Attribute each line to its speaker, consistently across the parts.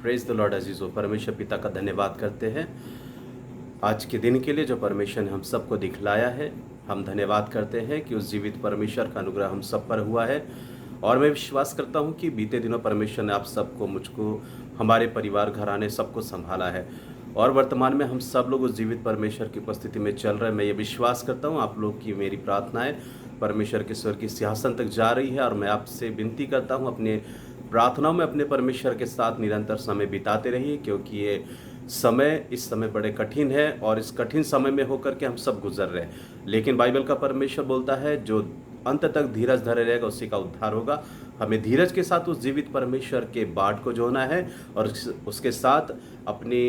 Speaker 1: Praise the Lord अजीज़ो, परमेश्वर पिता का धन्यवाद करते हैं आज के दिन के लिए जो परमेश्वर ने हम सबको दिखलाया है। हम धन्यवाद करते हैं कि उस जीवित परमेश्वर का अनुग्रह हम सब पर हुआ है। और मैं विश्वास करता हूं कि बीते दिनों परमेश्वर ने आप सबको, मुझको, हमारे परिवार, घराने सबको संभाला है। और वर्तमान में हम सब लोग उस जीवित परमेश्वर की उपस्थिति में चल रहे हैं। मैं ये विश्वास करता हूँ आप लोग की मेरी प्रार्थनाएं परमेश्वर के स्वर की सिंहासन तक जा रही है। और मैं आपसे विनती करता हूँ अपने प्रार्थनाओं में अपने परमेश्वर के साथ निरंतर समय बिताते रहिए, क्योंकि ये समय इस समय बड़े कठिन है और इस कठिन समय में होकर के हम सब गुजर रहे हैं। लेकिन बाइबल का परमेश्वर बोलता है जो अंत तक धीरज धरे रहेगा उसी का उद्धार होगा। हमें धीरज के साथ उस जीवित परमेश्वर के बाट को जोना है और उसके साथ अपनी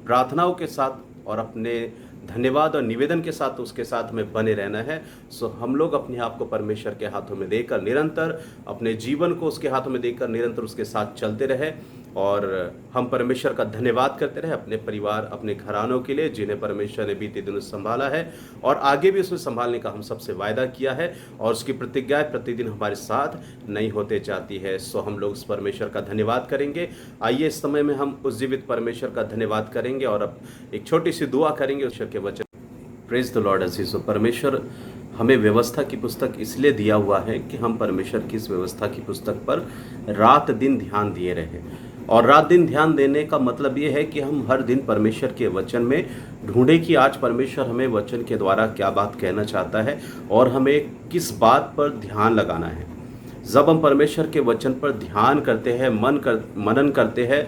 Speaker 1: प्रार्थनाओं के साथ और अपने धन्यवाद और निवेदन के साथ उसके साथ हमें बने रहना है। सो हम लोग अपने आप को परमेश्वर के हाथों में देकर निरंतर अपने जीवन को उसके हाथों में देकर निरंतर उसके साथ चलते रहे और हम परमेश्वर का धन्यवाद करते रहे अपने परिवार, अपने घरानों के लिए जिन्हें परमेश्वर ने बीते दिनों संभाला है और आगे भी उसमें संभालने का हम सबसे वायदा किया है और उसकी प्रतिज्ञाएं प्रतिदिन हमारे साथ नई होते जाती है। सो हम लोग उस परमेश्वर का धन्यवाद करेंगे। आइए इस समय में हम उस जीवित परमेश्वर का धन्यवाद करेंगे और अब एक छोटी सी दुआ करेंगे ईश्वर के वचन। प्रेज द लॉर्ड अजीज़ो, परमेश्वर हमें व्यवस्था की पुस्तक इसलिए दिया हुआ है कि हम परमेश्वर की इस व्यवस्था की पुस्तक पर रात दिन ध्यान दिए रहे। और रात दिन ध्यान देने का मतलब ये है कि हम हर दिन परमेश्वर के वचन में ढूंढे कि आज परमेश्वर हमें वचन के द्वारा क्या बात कहना चाहता है और हमें किस बात पर ध्यान लगाना है। जब हम परमेश्वर के वचन पर ध्यान करते हैं, मनन करते हैं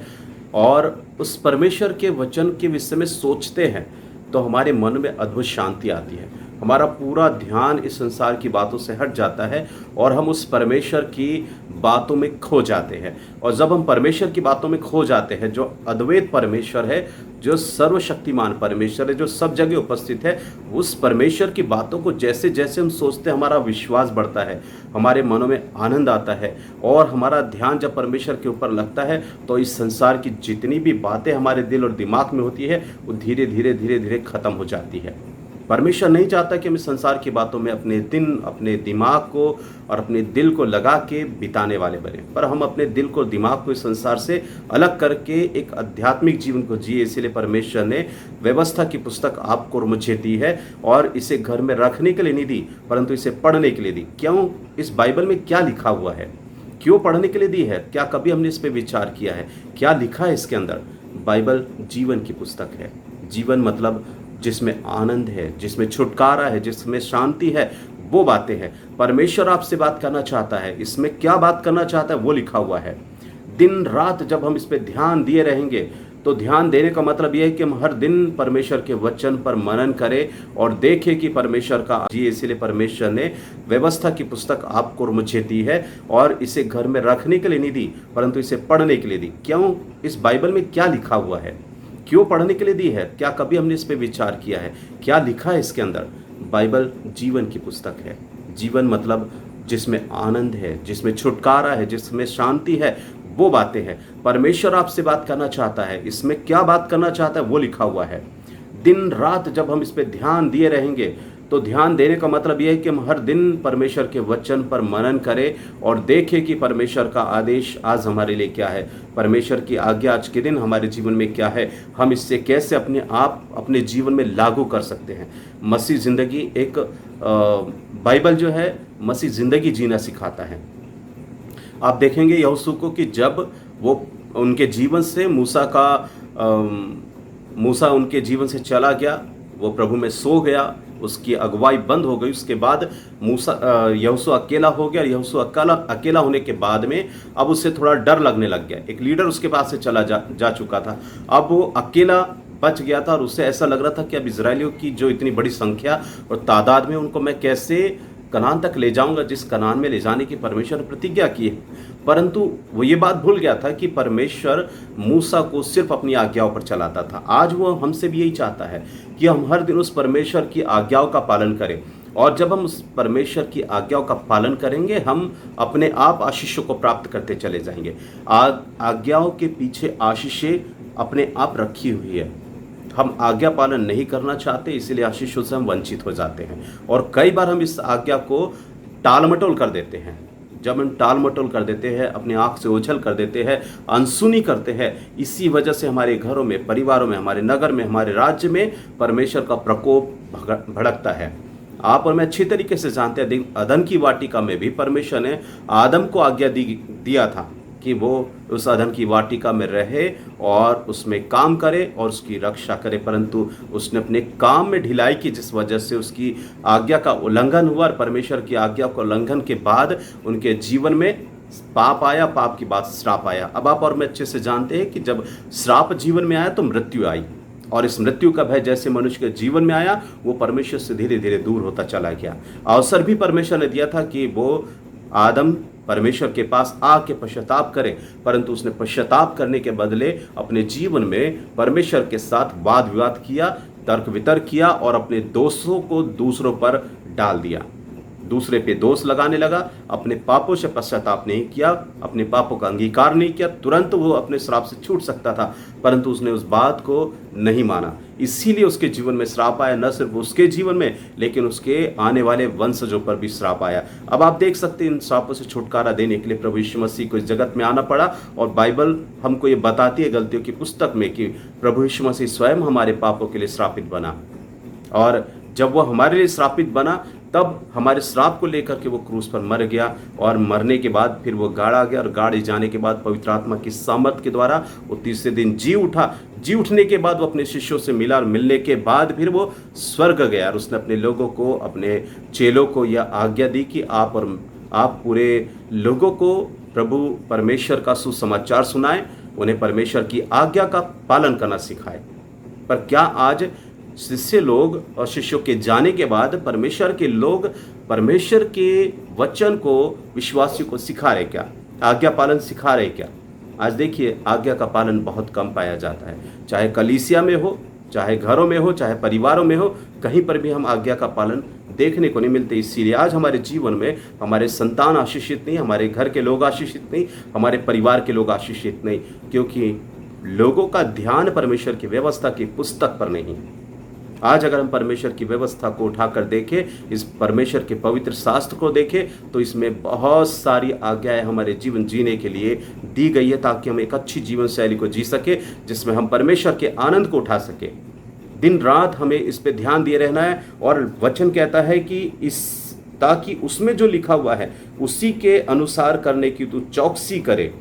Speaker 1: और उस परमेश्वर के वचन के विषय में सोचते हैं तो हमारे मन में अद्भुत शांति आती है। हमारा पूरा ध्यान इस संसार की बातों से हट जाता है और हम उस परमेश्वर की बातों में खो जाते हैं। और जब हम परमेश्वर की बातों में खो जाते हैं, जो अद्वैत परमेश्वर है, जो सर्वशक्तिमान परमेश्वर है, जो सब जगह उपस्थित है, उस परमेश्वर की बातों को जैसे जैसे हम सोचते हैं हमारा विश्वास बढ़ता है, हमारे मनों में आनंद आता है और हमारा ध्यान जब परमेश्वर के ऊपर लगता है तो इस संसार की जितनी भी बातें हमारे दिल और दिमाग में होती है वो धीरे धीरे खत्म हो जाती है। परमेश्वर नहीं चाहता कि हम इस संसार की बातों में अपने दिन, अपने दिमाग को और अपने दिल को लगा के बिताने वाले बने, पर हम अपने दिल को, दिमाग को इस संसार से अलग करके एक आध्यात्मिक जीवन को जिए। इसीलिए परमेश्वर ने व्यवस्था की पुस्तक आपको और मुझे दी है और इसे घर में रखने के लिए नहीं दी परंतु इसे पढ़ने के लिए दी। क्यों? इस बाइबल में क्या लिखा हुआ है, क्यों पढ़ने के लिए दी है? क्या कभी हमने इस पर विचार किया है? क्या लिखा है इसके अंदर? बाइबल जीवन की पुस्तक है। जीवन मतलब जिसमें आनंद है, जिसमें छुटकारा है, जिसमें शांति है, वो बातें हैं। परमेश्वर आपसे बात करना चाहता है, इसमें क्या बात करना चाहता है वो लिखा हुआ है। दिन रात जब हम इस पे ध्यान दिए रहेंगे तो ध्यान देने का मतलब यह है कि हम हर दिन परमेश्वर के वचन पर मनन करें और देखें कि परमेश्वर का जी। इसीलिए परमेश्वर ने व्यवस्था की पुस्तक आपको और मुझे दी है और इसे घर में रखने के लिए नहीं दी परंतु इसे पढ़ने के लिए दी। क्यों? इस बाइबल में क्या लिखा हुआ है, क्यों पढ़ने के लिए दी है? क्या कभी हमने इस पे विचार किया है? क्या लिखा है इसके अंदर? बाइबल जीवन की पुस्तक है। जीवन मतलब जिसमें आनंद है, जिसमें छुटकारा है, जिसमें शांति है, वो बातें हैं। परमेश्वर आपसे बात करना चाहता है, इसमें क्या बात करना चाहता है वो लिखा हुआ है। दिन रात जब हम इस पे ध्यान दिए रहेंगे तो ध्यान देने का मतलब यह है कि हम हर दिन परमेश्वर के वचन पर मनन करें और देखें कि परमेश्वर का आदेश आज हमारे लिए क्या है, परमेश्वर की आज्ञा आज के दिन हमारे जीवन में क्या है, हम इससे कैसे अपने जीवन में लागू कर सकते हैं। मसीह ज़िंदगी एक बाइबल जो है मसीह ज़िंदगी जीना सिखाता है। आप देखेंगे यहोशू को कि जब वो उनके जीवन से मूसा उनके जीवन से चला गया, वो प्रभु में सो गया, उसकी अगुवाई बंद हो गई। उसके बाद यहोशू अकेला हो गया। यहोशू अकेला होने के बाद में अब उससे थोड़ा डर लगने लग गया। एक लीडर उसके पास से चला जा चुका था, अब वो अकेला बच गया था और उससे ऐसा लग रहा था कि अब इजरायलियों की जो इतनी बड़ी संख्या और तादाद में उनको मैं कैसे कनान तक ले जाऊंगा, जिस कनान में ले जाने की परमेश्वर ने प्रतिज्ञा की है। परंतु वो ये बात भूल गया था कि परमेश्वर मूसा को सिर्फ अपनी आज्ञाओं पर चलाता था। आज वो हमसे भी यही चाहता है कि हम हर दिन उस परमेश्वर की आज्ञाओं का पालन करें और जब हम उस परमेश्वर की आज्ञाओं का पालन करेंगे हम अपने आप आशीषों को प्राप्त करते चले जाएंगे। आज्ञाओं के पीछे आशीषें अपने आप रखी हुई है। हम आज्ञा पालन नहीं करना चाहते, इसीलिए आशीषों से हम वंचित हो जाते हैं और कई बार हम इस आज्ञा को टाल मटोल कर देते हैं। जब हम टाल मटोल कर देते हैं, अपनी आँख से ओझल कर देते हैं, अनसुनी करते हैं, इसी वजह से हमारे घरों में, परिवारों में, हमारे नगर में, हमारे राज्य में परमेश्वर का प्रकोप भड़कता है। आप और मैं अच्छी तरीके से जानते हैं, अदन की वाटिका में भी परमेश्वर ने आदम को आज्ञा दिया था कि वो उस अदन की वाटिका में रहे और उसमें काम करे और उसकी रक्षा करे, परंतु उसने अपने काम में ढिलाई की, जिस वजह से उसकी आज्ञा का उल्लंघन हुआ। और परमेश्वर की आज्ञा का उल्लंघन के बाद उनके जीवन में पाप आया, पाप के बाद श्राप आया। अब आप और मैं अच्छे से जानते हैं कि जब श्राप जीवन में आया तो मृत्यु आई, और इस मृत्यु का भय जैसे मनुष्य के जीवन में आया, वो परमेश्वर से धीरे धीरे दूर होता चला गया। अवसर भी परमेश्वर ने दिया था कि वो आदम परमेश्वर के पास आके पश्चाताप करे, परंतु उसने पश्चाताप करने के बदले अपने जीवन में परमेश्वर के साथ वाद विवाद किया, तर्क वितर्क किया और अपने दोषों को दूसरों पर डाल दिया, दूसरे पे दोष लगाने लगा। अपने पापों से पश्चाताप नहीं किया, अपने पापों का अंगीकार नहीं किया। तुरंत वो अपने श्राप से छूट सकता था, परंतु उसने उस बात को नहीं माना, इसीलिए उसके जीवन में श्राप आया। न सिर्फ उसके जीवन में, लेकिन उसके आने वाले वंशजों पर भी श्राप आया। अब आप देख सकते हैं, इन श्रापों से छुटकारा देने के लिए प्रभु यीशु मसीह को इस जगत में आना पड़ा, और बाइबल हमको ये बताती है गलतियों की पुस्तक में कि प्रभु यीशु मसीह स्वयं हमारे पापों के लिए श्रापित बना, और जब वो हमारे लिए श्रापित बना तब हमारे श्राप को लेकर के वो क्रूस पर मर गया, और मरने के बाद फिर वो गाड़ा गया, और गाड़े जाने के बाद पवित्र आत्मा की सामर्थ के द्वारा वो तीसरे दिन जी उठा। जी उठने के बाद वो अपने शिष्यों से मिला, और मिलने के बाद फिर वो स्वर्ग गया, और उसने अपने लोगों को, अपने चेलों को यह आज्ञा दी कि आप पूरे लोगों को प्रभु परमेश्वर का सुसमाचार सुनाएं, उन्हें परमेश्वर की आज्ञा का पालन करना सिखाएं। पर क्या आज शिष्य लोग और शिष्यों के जाने के बाद परमेश्वर के लोग परमेश्वर के वचन को विश्वासियों को सिखा रहे क्या? आज्ञा पालन सिखा रहे क्या? आज देखिए, आज्ञा का पालन बहुत कम पाया जाता है, चाहे कलीसिया में हो, चाहे घरों में हो, चाहे परिवारों में हो, कहीं पर भी हम आज्ञा का पालन देखने को नहीं मिलते। इसीलिए आज हमारे जीवन में हमारे संतान आशीषित नहीं, हमारे घर के लोग आशीषित नहीं, हमारे परिवार के लोग आशीषित नहीं, क्योंकि लोगों का ध्यान परमेश्वर की व्यवस्था की पुस्तक पर नहीं। आज अगर हम परमेश्वर की व्यवस्था को उठाकर देखें, इस परमेश्वर के पवित्र शास्त्र को देखें, तो इसमें बहुत सारी आज्ञाएं हमारे जीवन जीने के लिए दी गई है, ताकि हम एक अच्छी जीवन शैली को जी सके, जिसमें हम परमेश्वर के आनंद को उठा सके। दिन रात हमें इस पे ध्यान दिए रहना है, और वचन कहता है कि ताकि उसमें जो लिखा हुआ है उसी के अनुसार करने की तू चौकसी करे,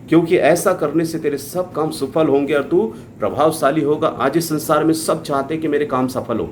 Speaker 1: क्योंकि ऐसा करने से तेरे सब काम सफल होंगे और तू प्रभावशाली होगा। आज इस संसार में सब चाहते हैं कि मेरे काम सफल हो,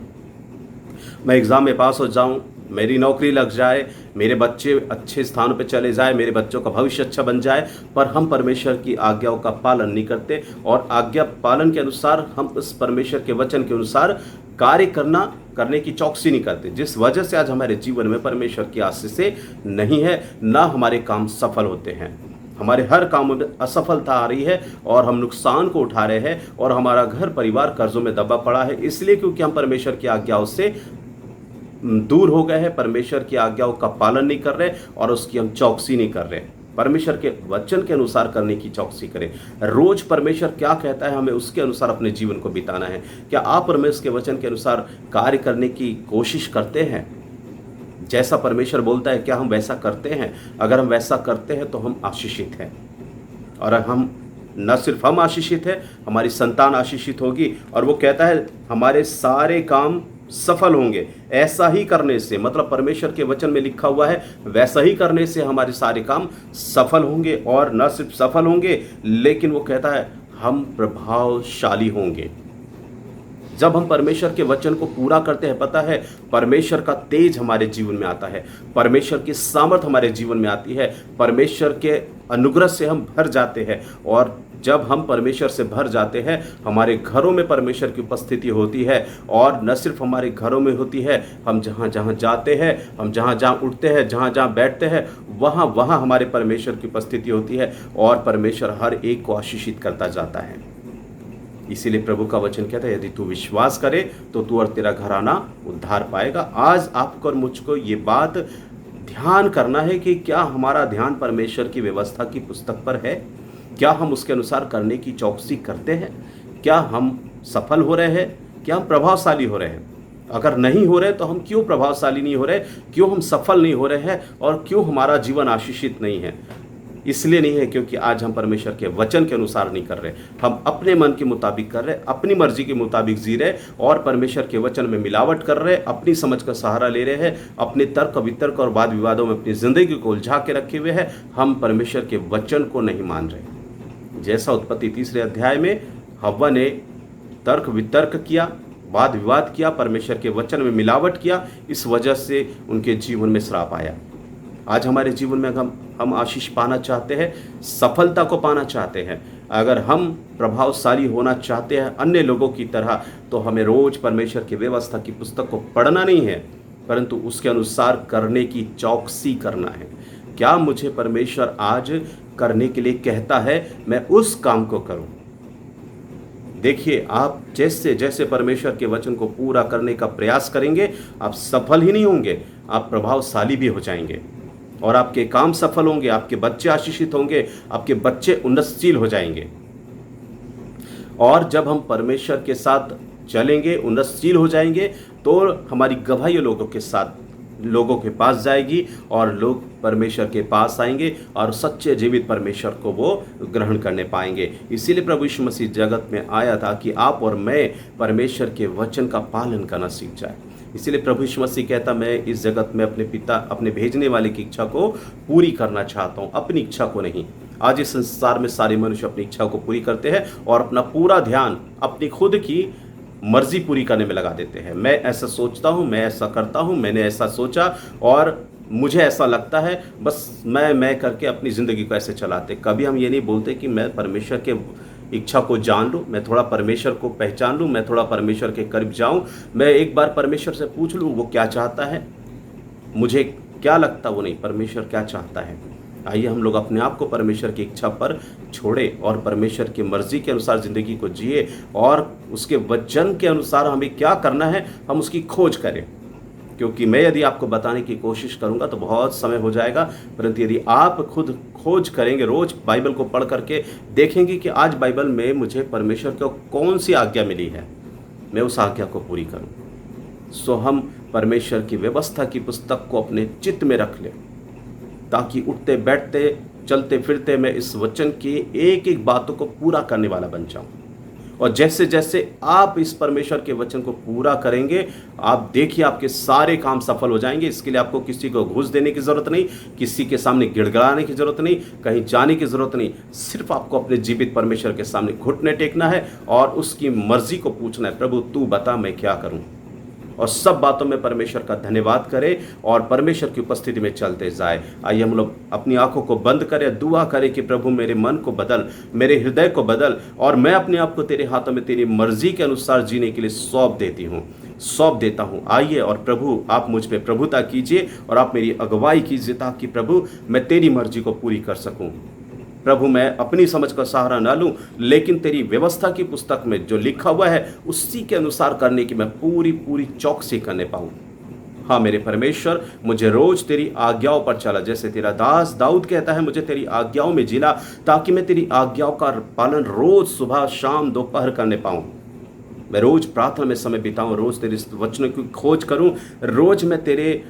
Speaker 1: मैं एग्जाम में पास हो जाऊं, मेरी नौकरी लग जाए, मेरे बच्चे अच्छे स्थानों पे चले जाए, मेरे बच्चों का भविष्य अच्छा बन जाए। पर हम परमेश्वर की आज्ञाओं का पालन नहीं करते, और आज्ञा पालन के अनुसार हम उस परमेश्वर के वचन के अनुसार कार्य करने की चौकसी नहीं करते, जिस वजह से आज हमारे जीवन में परमेश्वर की आशीष से नहीं है, ना हमारे काम सफल होते हैं। हमारे हर काम में असफलता आ रही है, और हम नुकसान को उठा रहे हैं, और हमारा घर परिवार कर्जों में दबा पड़ा है, इसलिए क्योंकि हम परमेश्वर की आज्ञाओं से दूर हो गए हैं, परमेश्वर की आज्ञाओं का पालन नहीं कर रहे, और उसकी हम चौकसी नहीं कर रहे। परमेश्वर के वचन के अनुसार करने की चौकसी करें। रोज परमेश्वर क्या कहता है, हमें उसके अनुसार अपने जीवन को बिताना है। क्या आप और मैं उसके वचन के अनुसार कार्य करने की कोशिश करते हैं? जैसा परमेश्वर बोलता है क्या हम वैसा करते हैं? अगर हम वैसा करते हैं तो हम आशीषित हैं, और हम न सिर्फ हम आशीषित हैं, हमारी संतान आशीषित होगी। और वो कहता है हमारे सारे काम सफल होंगे। ऐसा ही करने से, मतलब परमेश्वर के वचन में लिखा हुआ है वैसा ही करने से हमारे सारे काम सफल होंगे, और न सिर्फ सफल होंगे, लेकिन वो कहता है हम प्रभावशाली होंगे। जब हम परमेश्वर के वचन को पूरा करते हैं, पता है परमेश्वर का तेज हमारे जीवन में आता है, परमेश्वर की सामर्थ हमारे जीवन में आती है, परमेश्वर के अनुग्रह से हम भर जाते हैं। और जब हम परमेश्वर से भर जाते हैं, हमारे घरों में परमेश्वर की उपस्थिति होती है, और न सिर्फ हमारे घरों में होती है, हम जहाँ जहाँ जाते हैं, हम जहाँ जहाँ उठते हैं, जहाँ जहाँ बैठते हैं, वहाँ वहाँ हमारे परमेश्वर की उपस्थिति होती है, और परमेश्वर हर एक को आशीषित करता जाता है। इसीलिए प्रभु का वचन कहता है यदि तू विश्वास करे तो तू और तेरा घराना उद्धार पाएगा। आज आपको और मुझको ये बात ध्यान करना है कि क्या हमारा ध्यान परमेश्वर की व्यवस्था की पुस्तक पर है? क्या हम उसके अनुसार करने की चौकसी करते हैं? क्या हम सफल हो रहे हैं? क्या हम प्रभावशाली हो रहे हैं? अगर नहीं हो रहे तो हम क्यों प्रभावशाली नहीं हो रहे, क्यों हम सफल नहीं हो रहे हैं और क्यों हमारा जीवन आशीषित नहीं है? इसलिए नहीं है क्योंकि आज हम परमेश्वर के वचन के अनुसार नहीं कर रहे, हम अपने मन के मुताबिक कर रहे, अपनी मर्जी के मुताबिक जी रहे और परमेश्वर के वचन में मिलावट कर रहे, अपनी समझ का सहारा ले रहे हैं, अपने तर्क वितर्क और वाद विवादों में अपनी जिंदगी को उलझा के रखे हुए हैं। हम परमेश्वर के वचन को नहीं मान रहे। जैसा उत्पत्ति 3 अध्याय में हव्वा ने तर्क वितर्क किया, वाद विवाद किया, परमेश्वर के वचन में मिलावट किया, इस वजह से उनके जीवन में श्राप आया। आज हमारे जीवन में हम आशीष पाना चाहते हैं, सफलता को पाना चाहते हैं, अगर हम प्रभावशाली होना चाहते हैं अन्य लोगों की तरह, तो हमें रोज परमेश्वर की व्यवस्था की पुस्तक को पढ़ना नहीं है, परंतु उसके अनुसार करने की चौकसी करना है। क्या मुझे परमेश्वर आज करने के लिए कहता है, मैं उस काम को करूं। देखिए, आप जैसे जैसे परमेश्वर के वचन को पूरा करने का प्रयास करेंगे, आप सफल ही नहीं होंगे, आप प्रभावशाली भी हो जाएंगे और आपके काम सफल होंगे, आपके बच्चे आशीषित होंगे, आपके बच्चे उन्नतशील हो जाएंगे। और जब हम परमेश्वर के साथ चलेंगे, उन्नतशील हो जाएंगे, तो हमारी गवाही लोगों के पास जाएगी और लोग परमेश्वर के पास आएंगे और सच्चे जीवित परमेश्वर को वो ग्रहण करने पाएंगे। इसीलिए प्रभु यीशु मसीह जगत में आया था कि आप और मैं परमेश्वर के वचन का पालन करना सीख जाए। इसीलिए प्रभु यीशु मसीह कहता, मैं इस जगत में अपने पिता, अपने भेजने वाले की इच्छा को पूरी करना चाहता हूँ, अपनी इच्छा को नहीं। आज इस संसार में सारे मनुष्य अपनी इच्छा को पूरी करते हैं और अपना पूरा ध्यान अपनी खुद की मर्जी पूरी करने में लगा देते हैं। मैं ऐसा सोचता हूँ, मैं ऐसा करता हूँ, मैंने ऐसा सोचा और मुझे ऐसा लगता है, बस मैं करके अपनी ज़िंदगी को ऐसे चलाते। कभी हम ये नहीं बोलते कि मैं परमेश्वर के इच्छा को जान लूँ, मैं थोड़ा परमेश्वर को पहचान लूँ, मैं थोड़ा परमेश्वर के करीब जाऊँ, मैं एक बार परमेश्वर से पूछ लूँ वो क्या चाहता है, मुझे क्या लगता वो नहीं, परमेश्वर क्या चाहता है। आइए हम लोग अपने आप को परमेश्वर की इच्छा पर छोड़े और परमेश्वर की मर्जी के अनुसार ज़िंदगी को जिए और उसके वचन के अनुसार हमें क्या करना है हम उसकी खोज करें। क्योंकि मैं यदि आपको बताने की कोशिश करूंगा तो बहुत समय हो जाएगा, परंतु यदि आप खुद खोज करेंगे, रोज बाइबल को पढ़ करके देखेंगे कि आज बाइबल में मुझे परमेश्वर को कौन सी आज्ञा मिली है, मैं उस आज्ञा को पूरी करूं। सो हम परमेश्वर की व्यवस्था की पुस्तक को अपने चित्त में रख लें, ताकि उठते बैठते चलते फिरते मैं इस वचन की एक एक बातों को पूरा करने वाला बन जाऊं। और जैसे जैसे आप इस परमेश्वर के वचन को पूरा करेंगे, आप देखिए आपके सारे काम सफल हो जाएंगे। इसके लिए आपको किसी को घूस देने की ज़रूरत नहीं, किसी के सामने गिड़गिड़ाने की ज़रूरत नहीं, कहीं जाने की ज़रूरत नहीं। सिर्फ आपको अपने जीवित परमेश्वर के सामने घुटने टेकना है और उसकी मर्जी को पूछना है, प्रभु तू बता मैं क्या करूं। और सब बातों में परमेश्वर का धन्यवाद करें और परमेश्वर की उपस्थिति में चलते जाए। आइए हम लोग अपनी आंखों को बंद करें, दुआ करें कि प्रभु मेरे मन को बदल, मेरे हृदय को बदल और मैं अपने आप को तेरे हाथों में तेरी मर्जी के अनुसार जीने के लिए सौंप देता हूँ। आइए और प्रभु आप मुझ पे प्रभुता कीजिए और आप मेरी अगुवाई कीजिए, ताकि प्रभु मैं तेरी मर्जी को पूरी कर सकूँ। प्रभु मैं अपनी समझ का सहारा ना लूं, लेकिन तेरी व्यवस्था की पुस्तक में जो लिखा हुआ है उसी के अनुसार करने की मैं पूरी चौकसी करने पाऊं। हाँ मेरे परमेश्वर, मुझे रोज तेरी आज्ञाओं पर चला, जैसे तेरा दास दाऊद कहता है, मुझे तेरी आज्ञाओं में जिला, ताकि मैं तेरी आज्ञाओं का पालन रोज सुबह शाम दोपहर करने पाऊं। मैं रोज प्रार्थना में समय बिताऊं, रोज तेरे वचनों की खोज करूं, रोज मैं तेरे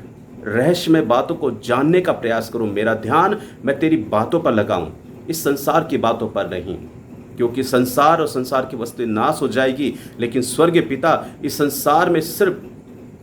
Speaker 1: रहस्यमय बातों को जानने का प्रयास करूं। मेरा ध्यान मैं तेरी बातों पर लगाऊं, इस संसार की बातों पर नहीं, क्योंकि संसार और संसार की वस्तुएं नाश हो जाएगी, लेकिन स्वर्गीय पिता इस संसार में सिर्फ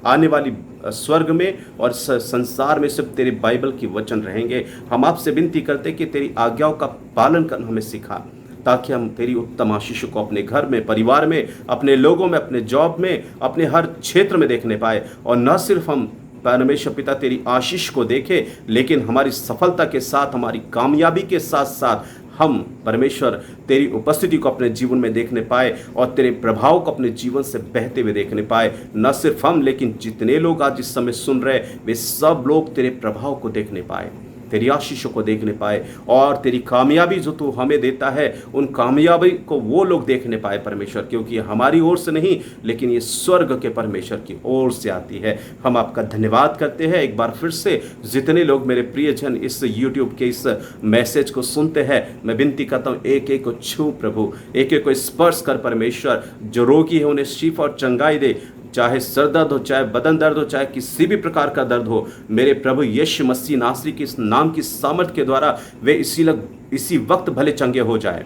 Speaker 1: आने वाली स्वर्ग में और संसार में सिर्फ तेरी बाइबल की वचन रहेंगे। हम आपसे विनती करते कि तेरी आज्ञाओं का पालन करना हमें सिखा, ताकि हम तेरी उत्तम आशीष को अपने घर में, परिवार में, अपने लोगों में, अपने जॉब में, अपने हर क्षेत्र में देखने पाए। और न सिर्फ हम परमेश्वर पिता तेरी आशीष को देखें, लेकिन हमारी सफलता के साथ, हमारी कामयाबी के साथ साथ हम परमेश्वर तेरी उपस्थिति को अपने जीवन में देखने पाए और तेरे प्रभाव को अपने जीवन से बहते हुए देखने पाए। न सिर्फ हम, लेकिन जितने लोग आज इस समय सुन रहे, वे सब लोग तेरे प्रभाव को देखने पाए, तेरी आशीषों को देखने पाए और तेरी कामयाबी जो तू हमें देता है, उन कामयाबी को वो लोग देखने पाए परमेश्वर, क्योंकि हमारी ओर से नहीं, लेकिन ये स्वर्ग के परमेश्वर की ओर से आती है। हम आपका धन्यवाद करते हैं एक बार फिर से। जितने लोग मेरे प्रियजन इस यूट्यूब के इस मैसेज को सुनते हैं, मैं विनती करता हूँ एक एक को छू प्रभु, एक एक को स्पर्श कर परमेश्वर। जो रोगी है उन्हें शिफा और चंगाई दे, चाहे सर दर्द हो, चाहे बदन दर्द हो, चाहे किसी भी प्रकार का दर्द हो, मेरे प्रभु यीशु मसीह नासरी के इस नाम की सामर्थ के द्वारा वे इसी वक्त भले चंगे हो जाए।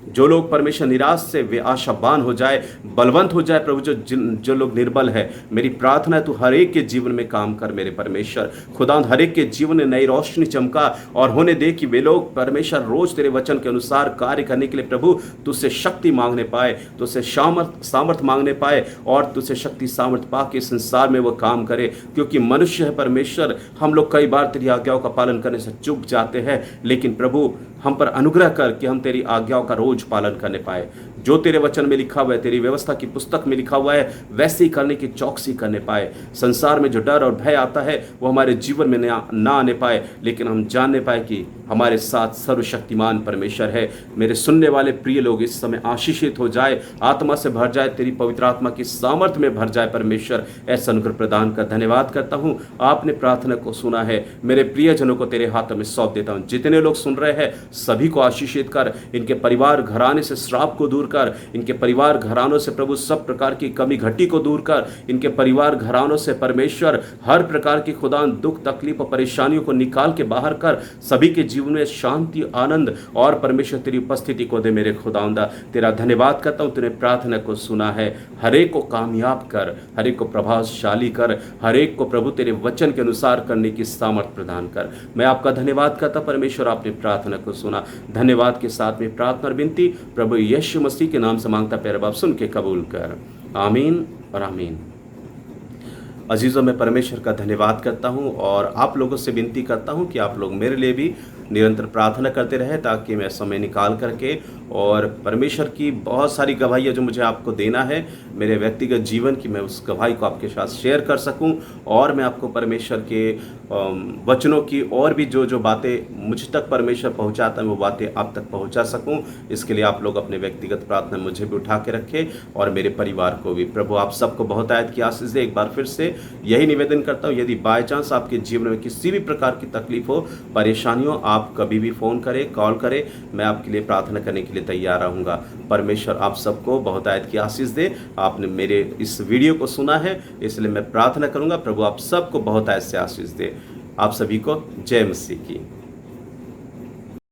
Speaker 1: जो लोग परमेश्वर निराश से वे आशावान हो जाए, बलवंत हो जाए प्रभु। जो लोग निर्बल है, मेरी प्रार्थना है तू हर एक के जीवन में काम कर मेरे परमेश्वर खुदा, हर एक के जीवन में नई रोशनी चमका और होने दे कि वे लोग परमेश्वर रोज तेरे वचन के अनुसार कार्य करने के लिए प्रभु तुझसे शक्ति मांगने पाए, तुझसे सामर्थ मांगने पाए और तुझसे शक्ति सामर्थ पा के संसार में वो काम करे। क्योंकि मनुष्य है परमेश्वर, हम लोग कई बार तेरी आज्ञाओं का पालन करने से चूक जाते हैं, लेकिन प्रभु हम पर अनुग्रह कर कि हम तेरी आज्ञाओं का रोज पालन करने पाए। जो तेरे वचन में लिखा हुआ है, तेरी व्यवस्था की पुस्तक में लिखा हुआ है, वैसे ही करने की चौकसी करने पाए। संसार में जो डर और भय आता है वो हमारे जीवन में ना आने पाए, लेकिन हम जानने पाए कि हमारे साथ सर्वशक्तिमान परमेश्वर है। मेरे सुनने वाले प्रिय लोग इस समय आशीषित हो जाए, आत्मा से भर जाए, तेरी पवित्र आत्मा की सामर्थ्य में भर जाए परमेश्वर। ऐसा अनुग्रह प्रदान कर धन्यवाद करता हूँ। आपने प्रार्थना को सुना है, मेरे प्रियजनों को तेरे हाथों में सौंप देता हूँ। जितने लोग सुन रहे हैं सभी को आशीषित कर, इनके परिवार घराने से श्राप को दूर कर, इनके परिवार घरानों से प्रभु सब प्रकार की कमी घटी को दूर कर, इनके परिवार घरानों से परमेश्वर हर प्रकार की खुदा दुख तकलीफ और परेशानियों को निकाल के बाहर कर, सभी के जीवन में शांति आनंद और परमेश्वर तेरी उपस्थिति को दे मेरे खुदावंदा। तेरा धन्यवाद करता हूँ, तूने प्रार्थना को सुना है। हर एक को कामयाब कर, हर एक को प्रभावशाली कर, हर एक को प्रभु तेरे वचन के अनुसार करने की सामर्थ प्रदान कर। मैं आपका धन्यवाद करता परमेश्वर, आपने प्रार्थना को सुना। धन्यवाद के साथ में प्रार्थना और विनती प्रभु यीशु मसीह के नाम से मांगता प्यारे बाप, सुन के कबूल कर। आमीन और आमीन। अजीज़ों, मैं परमेश्वर का धन्यवाद करता हूं और आप लोगों से विनती करता हूं कि आप लोग मेरे लिए भी निरंतर प्रार्थना करते रहे, ताकि मैं समय निकाल करके और परमेश्वर की बहुत सारी गवाहियाँ जो मुझे आपको देना है मेरे व्यक्तिगत जीवन की, मैं उस गवाही को आपके साथ शेयर कर सकूं और मैं आपको परमेश्वर के वचनों की और भी जो बातें मुझ तक परमेश्वर पहुंचाता है वो बातें आप तक पहुंचा सकूं। इसके लिए आप लोग अपने व्यक्तिगत प्रार्थना मुझे भी उठा के रखें और मेरे परिवार को भी। प्रभु आप सबको बहुत आयत की आशीष दे। एक बार फिर से यही निवेदन करता हूँ, यदि बाय चांस आपके जीवन में किसी भी प्रकार की तकलीफ हो, परेशानी हो, आप कभी भी फ़ोन करें, कॉल करें, मैं आपके लिए प्रार्थना करने के लिए तैयार रहूँगा। परमेश्वर आप सबको बहुत आयत की आशीष दे। आपने मेरे इस वीडियो को सुना है, इसलिए मैं प्रार्थना करूँगा प्रभु आप सबको बहुत आयत से आशीष दे। आप सभी को जय मसीह की।